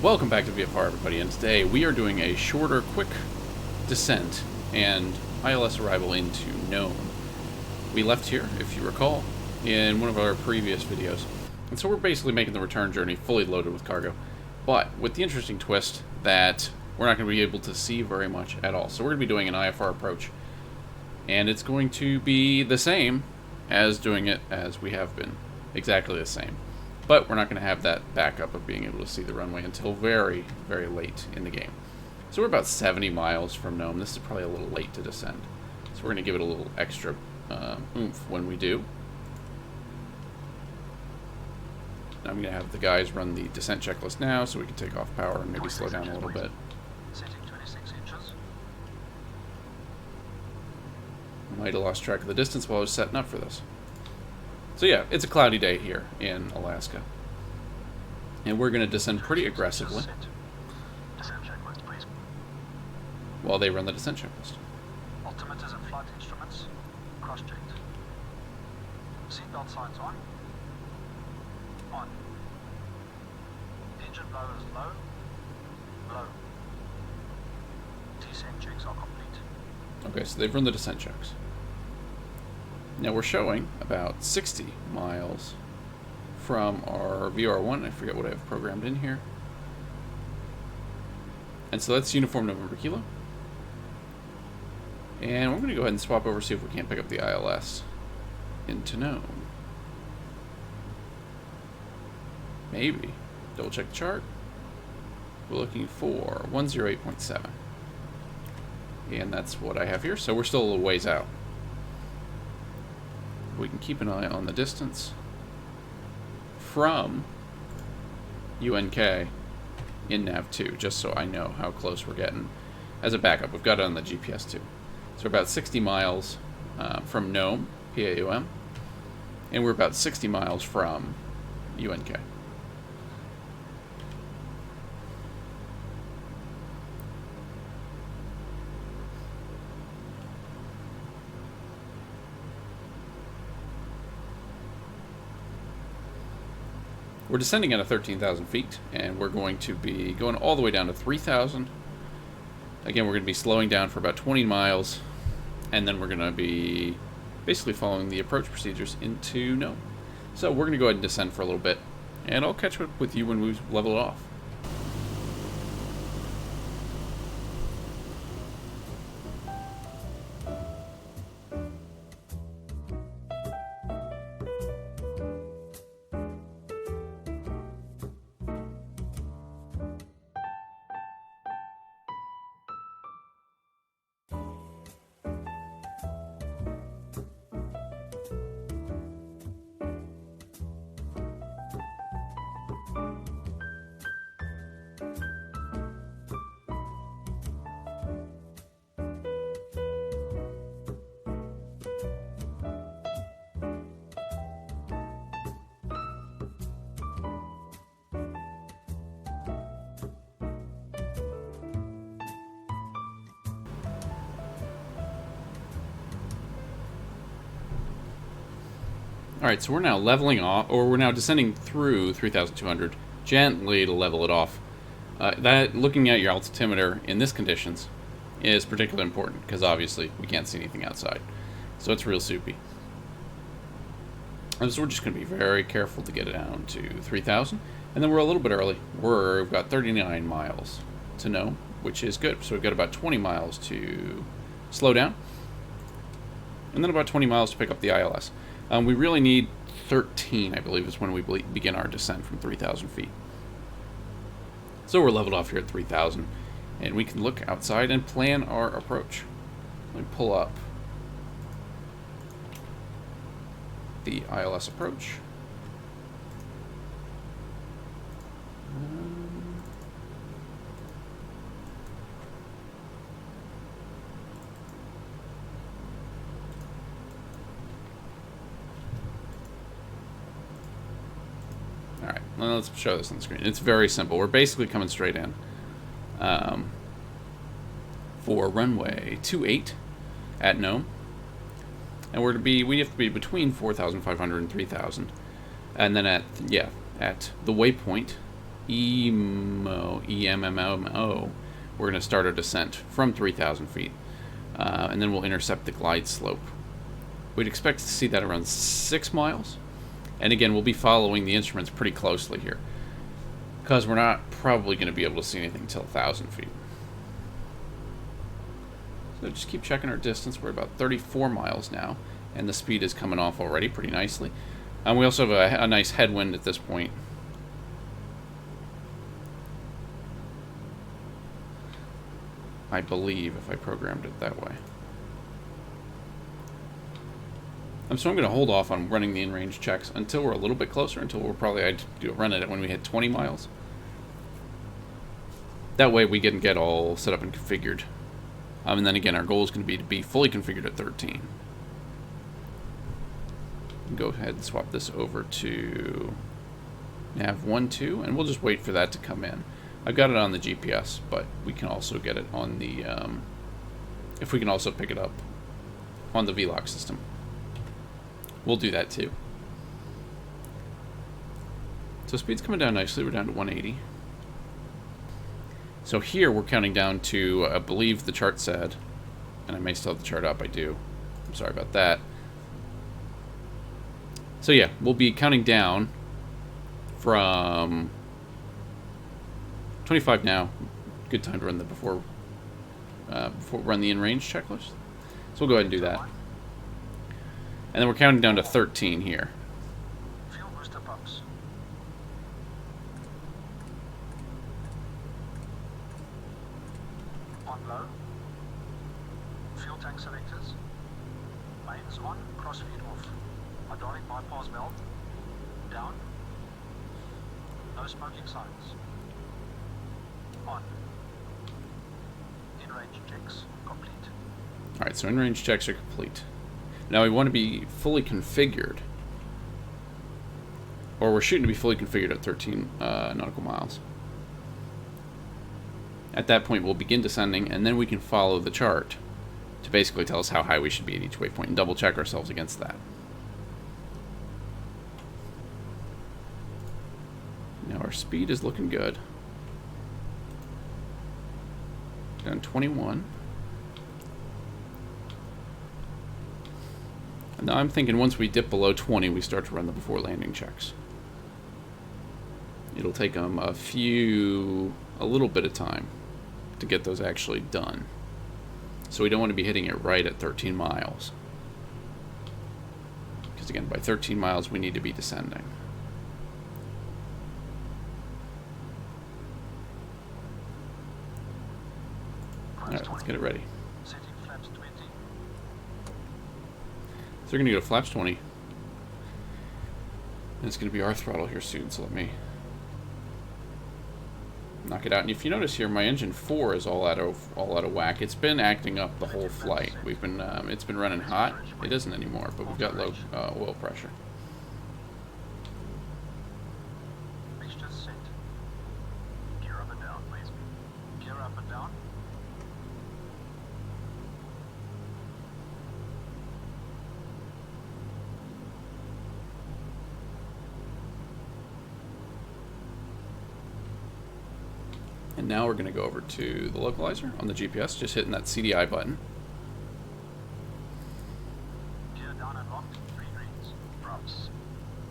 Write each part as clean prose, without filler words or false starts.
Welcome back to IFR, everybody, and today we are doing a shorter, quick descent and ILS arrival into Nome. We left here, if you recall, in one of our previous videos, and so we're basically making the return journey fully loaded with cargo, but with the interesting twist that we're not going to be able to see very much at all. So we're going to be doing an IFR approach, and it's going to be the same as doing it as we have been, exactly the same. But we're not going to have that backup of being able to see the runway until very, very late in the game. So we're about 70 miles from Nome. This is probably a little late to descend. So we're going to give it a little extra oomph when we do. I'm going to have the guys run the descent checklist now so we can take off power and maybe slow down a little bit. Might have lost track of the distance while I was setting up for this. So yeah, it's a cloudy day here in Alaska. And we're going to descend pretty aggressively while they run the descent checklist. Altimeters and flight instruments cross-checked. Seatbelt signs on. On. Engine blower is low. Low. Descent checks are complete. Okay, so they've run the descent checks. Now we're showing about 60 miles from our VR1. I forget what I have programmed in here. And so that's Uniform November Kilo. And we're going to go ahead and swap over, see if we can't pick up the ILS into Nome. Maybe. Double check the chart. We're looking for 108.7. And that's what I have here, so we're still a little ways out. We can keep an eye on the distance from UNK in Nav2, just so I know how close we're getting. As a backup, we've got it on the GPS too. So we're about 60 miles from Nome, PAUM, and we're about 60 miles from UNK. We're descending at 13,000 feet, and we're going to be going all the way down to 3,000. Again, we're going to be slowing down for about 20 miles, and then we're going to be basically following the approach procedures into Nome. So we're going to go ahead and descend for a little bit, and I'll catch up with you when we level it off. Alright, so we're now leveling off, or we're now descending through 3,200 gently to level it off. Looking at your altimeter in this conditions is particularly important, because obviously we can't see anything outside. So it's real soupy. And so we're just going to be very careful to get it down to 3,000. And then we're a little bit early. We've got 39 miles to Nome, which is good. So we've got about 20 miles to slow down. And then about 20 miles to pick up the ILS. We really need 13, I believe, is when we begin our descent from 3,000 feet. So we're leveled off here at 3,000, and we can look outside and plan our approach. Let me pull up the ILS approach. Alright, well, let's show this on the screen. It's very simple. We're basically coming straight in for runway 28 at Nome. And we have to be between 4,500 and 3,000. And then at the waypoint EMMO, we're going to start our descent from 3,000 feet. And then we'll intercept the glide slope. We'd expect to see that around 6 miles. And again, we'll be following the instruments pretty closely here, because we're not probably going to be able to see anything until 1,000 feet. So just keep checking our distance. We're about 34 miles now, and the speed is coming off already pretty nicely. And we also have a nice headwind at this point. I believe, if I programmed it that way. So I'm going to hold off on running the in-range checks until we're a little bit closer, until we'll probably I'd run it when we hit 20 miles. That way we can get all set up and configured. And then again, our goal is going to be fully configured at 13. Go ahead and swap this over to nav 1.2, and we'll just wait for that to come in. I've got it on the GPS, but we can also get it on the, if we can also pick it up on the VLOC system, we'll do that too. So speed's coming down nicely. We're down to 180. So here we're counting down to, I believe the chart said, and I may still have the chart up, I do. I'm sorry about that. So yeah, we'll be counting down from 25 now. Good time to run the before run the in-range checklist. So we'll go ahead and do that. And then we're counting down to 13 here. Fuel booster pumps. On low. Fuel tank selectors. Mains on, crossfeed off. Hydraulic bypass valve. Down. No smoking signs. On. In-range checks complete. Alright, so in-range checks are complete. Now we want to be fully configured, or we're shooting to be fully configured at 13 nautical miles. At that point we'll begin descending, and then we can follow the chart to basically tell us how high we should be at each waypoint and double check ourselves against that. Now our speed is looking good. Down 21. And now I'm thinking once we dip below 20, we start to run the before landing checks. It'll take them a little bit of time to get those actually done. So we don't want to be hitting it right at 13 miles. Because again, by 13 miles, we need to be descending. Alright, let's get it ready. Setting flaps 20. So we're going to go to flaps 20. And it's going to be our throttle here soon, so let me knock it out. And if you notice here, my engine 4 is all out of whack. It's been acting up the whole flight. We've been it's been running hot. It isn't anymore, but we've got low oil pressure. Mixture set. Gear up and down, please. Gear up and down. And now we're going to go over to the localizer on the GPS, just hitting that CDI button. Gear down and locked. 3 greens. Props.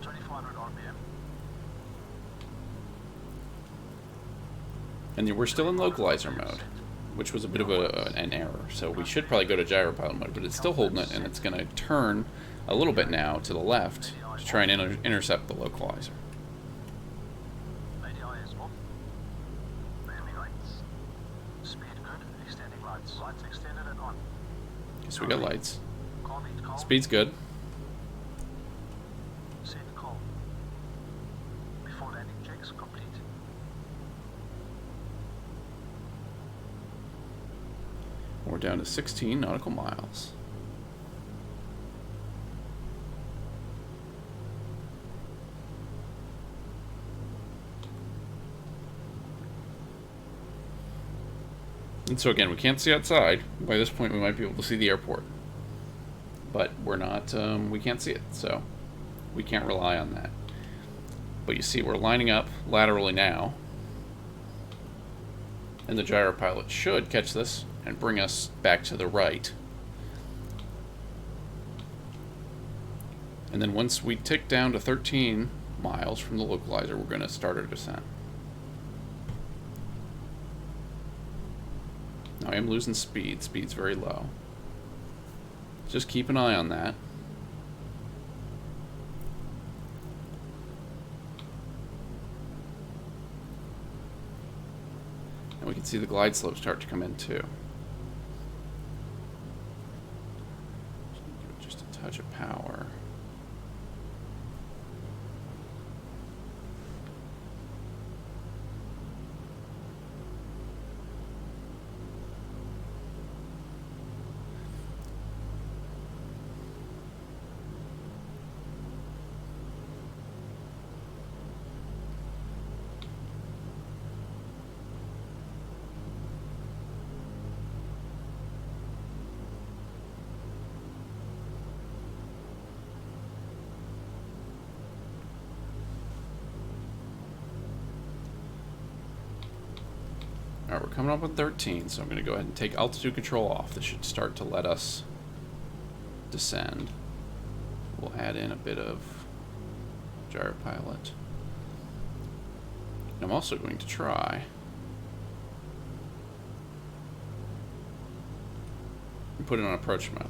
2400 RPM. And then we're still in localizer mode, which was a bit of an error. So we should probably go to gyropilot mode, but it's still holding it, and it's going to turn a little bit now to the left to try and intercept the localizer. ADI is off. Landing lights. Speed good. Extending lights. Lights extended and on. So we got lights. Call meet call. Speed's good. Set call. Before landing checks complete. We're down to 16 nautical miles. And so again, we can't see outside. By this point, we might be able to see the airport. But we're not, we can't see it, so we can't rely on that. But you see, we're lining up laterally now. And the gyro pilot should catch this and bring us back to the right. And then once we tick down to 13 miles from the localizer, we're going to start our descent. Now I am losing speed. Speed's very low. Just keep an eye on that. And we can see the glide slope start to come in too. Just a touch of power. Alright, we're coming up on 13, so I'm going to go ahead and take altitude control off. This should start to let us descend. We'll add in a bit of gyro pilot. I'm also going to try and put it on approach mode.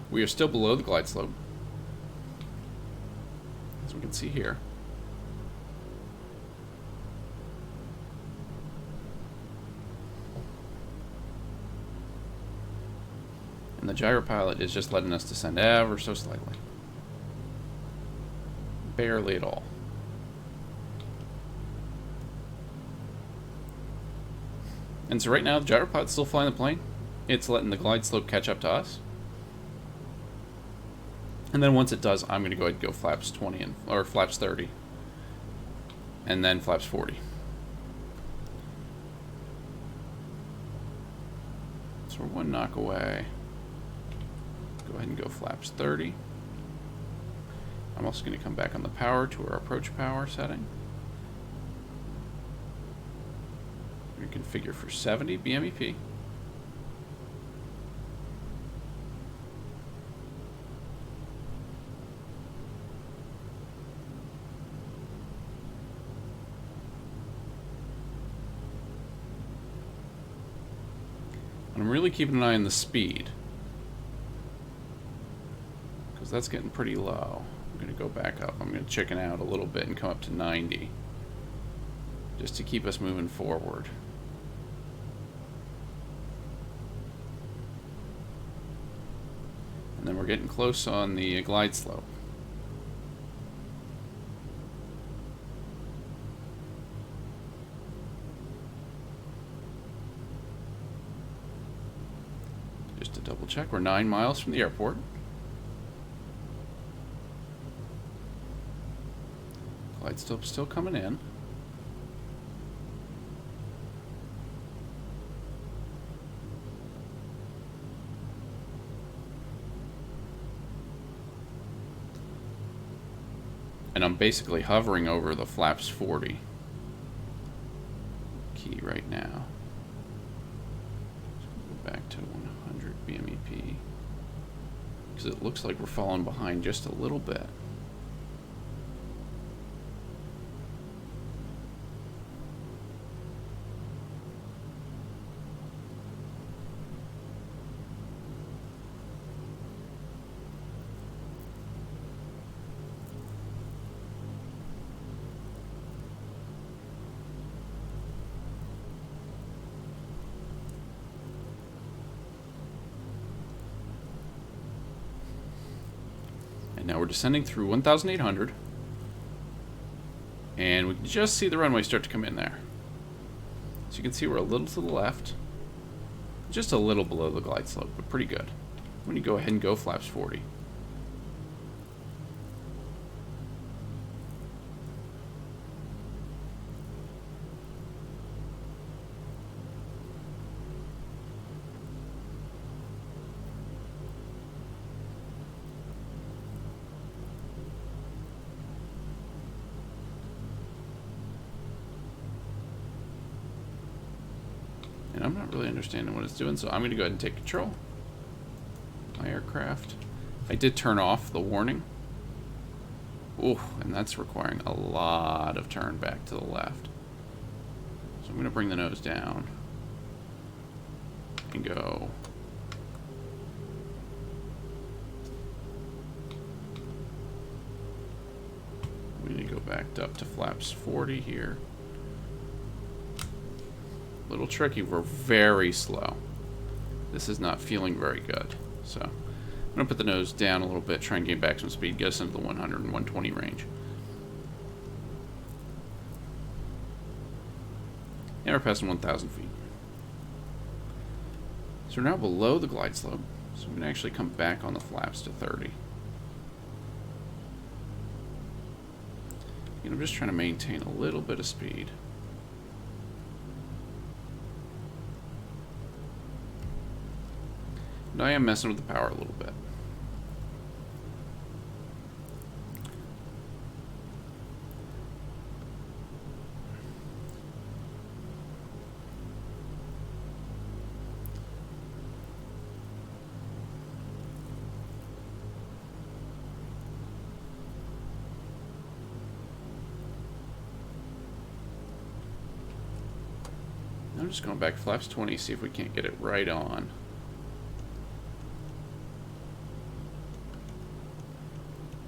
We are still below the glide slope, as we can see here. And the gyro pilot is just letting us descend ever so slightly. Barely at all. And so right now the gyro pilot's still flying the plane. It's letting the glide slope catch up to us. And then once it does, I'm going to go ahead and go flaps 20 or flaps 30. And then flaps 40. So we're one knock away. Go ahead and go flaps 30. I'm also going to come back on the power to our approach power setting. Reconfigure for 70 BMEP. And I'm really keeping an eye on the speed, because that's getting pretty low. I'm going to go back up. I'm going to chicken out a little bit and come up to 90, just to keep us moving forward. And then we're getting close on the glide slope. Just to double check, we're 9 miles from the airport. Glide slope's still coming in. And I'm basically hovering over the flaps 40 key right now. Go back to 100 BMEP, because it looks like we're falling behind just a little bit. Now we're descending through 1,800, and we can just see the runway start to come in there. So you can see we're a little to the left, just a little below the glide slope, but pretty good. I'm going to go ahead and go flaps 40. I'm not really understanding what it's doing, so I'm going to go ahead and take control. My aircraft. I did turn off the warning. Ooh, and that's requiring a lot of turn back to the left. So I'm going to bring the nose down and go. We need to go back up to flaps 40 here. A little tricky. We're very slow. This is not feeling very good. So I'm going to put the nose down a little bit, try and gain back some speed, get us into the 100 and 120 range. And we're passing 1,000 feet. So we're now below the glide slope. So we can actually come back on the flaps to 30. And I'm just trying to maintain a little bit of speed. And I am messing with the power a little bit. I'm just going back to flaps 20, see if we can't get it right on.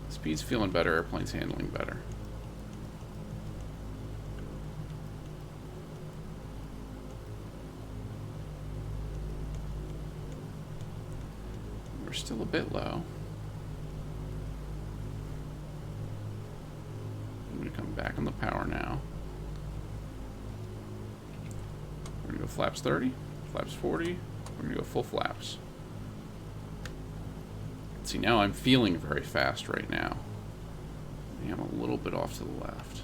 Speed's feeling better, airplane's handling better. We're still a bit low. I'm going to come back on the power now. We're going to go flaps 30, flaps 40, we're going to go full flaps. See, now I'm feeling very fast right now. I'm a little bit off to the left.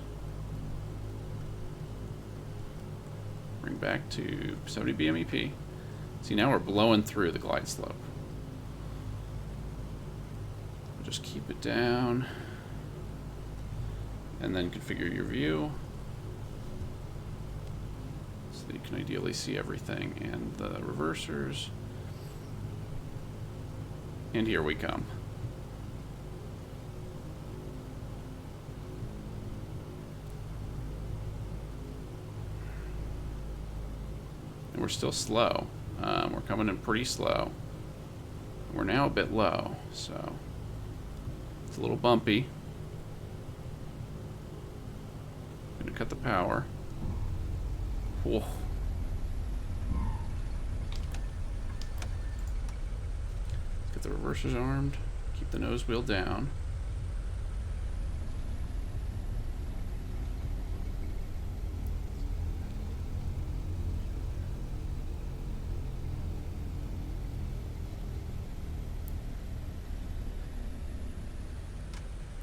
Bring back to 70 BMEP. See, now we're blowing through the glide slope. Just keep it down. And then configure your view. So that you can ideally see everything and the reversers. And here we come. And we're still slow. We're coming in pretty slow. We're now a bit low, so it's a little bumpy. I'm gonna cut the power. Whoa. Get the reversers armed. Keep the nose wheel down.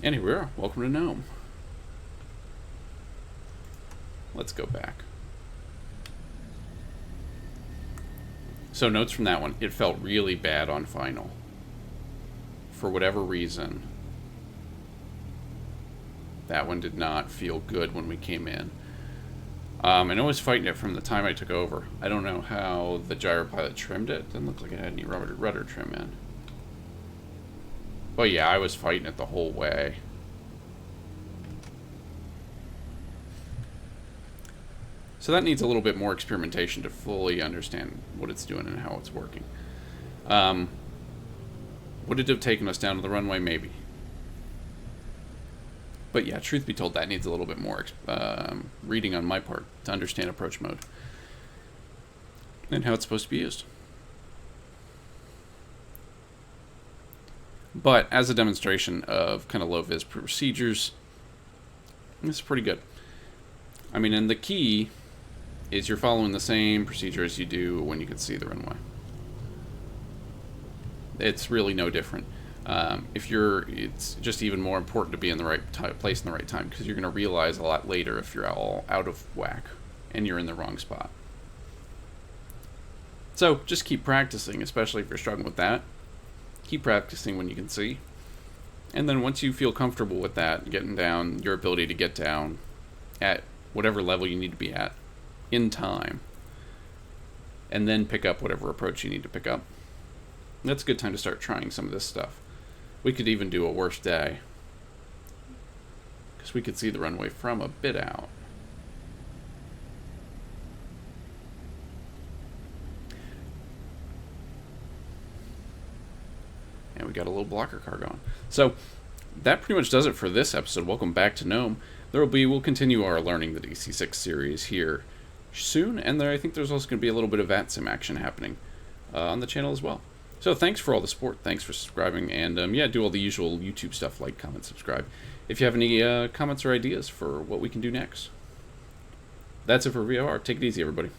And here we are. Welcome to Nome. Let's go back. So notes from that one. It felt really bad on final. For whatever reason, that one did not feel good when we came in. I know I was fighting it from the time I took over. I don't know how the gyropilot trimmed it. Didn't look like it had any rudder trim in. But yeah, I was fighting it the whole way. So that needs a little bit more experimentation to fully understand what it's doing and how it's working. Would it have taken us down to the runway? Maybe. But yeah, truth be told, that needs a little bit more reading on my part to understand approach mode and how it's supposed to be used. But as a demonstration of kind of low-vis procedures, it's pretty good. I mean, and the key is you're following the same procedure as you do when you can see the runway. It's really no different. It's just even more important to be in the right place in the right time, because you're going to realize a lot later if you're all out of whack and you're in the wrong spot. So just keep practicing, especially if you're struggling with that. Keep practicing when you can see. And then once you feel comfortable with that, getting down, your ability to get down at whatever level you need to be at in time, and then pick up whatever approach you need to pick up. That's a good time to start trying some of this stuff. We could even do a worse day, because we could see the runway from a bit out. And we got a little blocker car going. So that pretty much does it for this episode. Welcome back to Nome. We'll continue our learning the DC-6 series here soon, and I think there's also going to be a little bit of VATSIM action happening on the channel as well. So thanks for all the support, thanks for subscribing, and yeah, do all the usual YouTube stuff, like, comment, subscribe, if you have any comments or ideas for what we can do next. That's it for VFR. Take it easy, everybody.